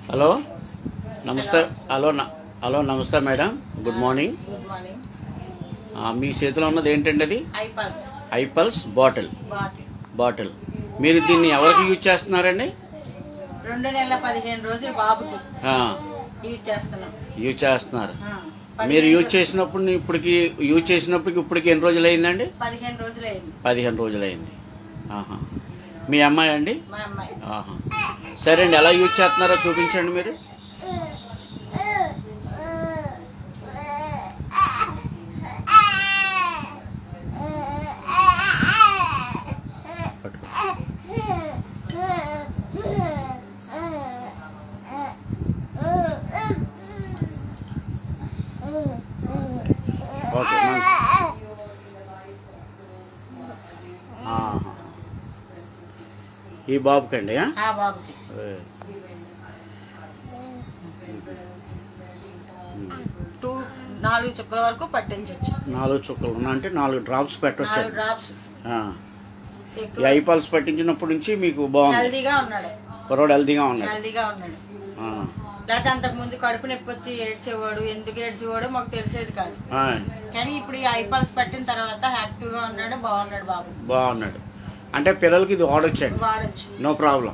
Hello నమస్తే. Hello నమస్తే madam, good morning. Good morning. మీ చేతిలో ఉన్నది ఏంటండి? అది ఐపల్స్ బాటిల్. మీరు దీన్ని ఎవరికి యూజ్ చేస్తున్నారండి? 2 నెలల 15 రోజులు బాబుకి యూజ్ చేస్తున్నారు. మీరు యూజ్ చేసినప్పటికి ఇప్పటికి ఎన్ని రోజులు అయిందండి? 15 రోజులు అయింది. మీ అమ్మాయి అండి? సరే అండి, ఎలా యూజ్ చేస్తున్నారో చూపించండి మీరు. ఓకే, ఈ బాబుకండి? 4 చుక్కల వరకు పట్టించవచ్చు. 4 చుక్కలు అంటే 4 డ్రాప్స్ పెట్టవచ్చు. ఈ ఐపల్స్ పట్టించినప్పటి నుంచి మీకు బాగుంది, హెల్దీగా ఉన్నాడు కుర్రోడు, హెల్దీగా ఉన్నాడు. లేకపోతే అంతకు ముందు కడుపు నొప్పి వచ్చి ఏడ్చేవాడు. ఎందుకు ఏడ్చేవాడో మాకు తెలిసేది కాదు. కానీ ఇప్పుడు ఈ ఐపల్స్ పట్టిన తర్వాత హ్యాపీగా ఉన్నాడు, బాగున్నాడు బాబు. బాగున్నాడు అంటే పిల్లలకి ఇది వాడొచ్చండి. వాడచ్చు, నో ప్రాబ్లం.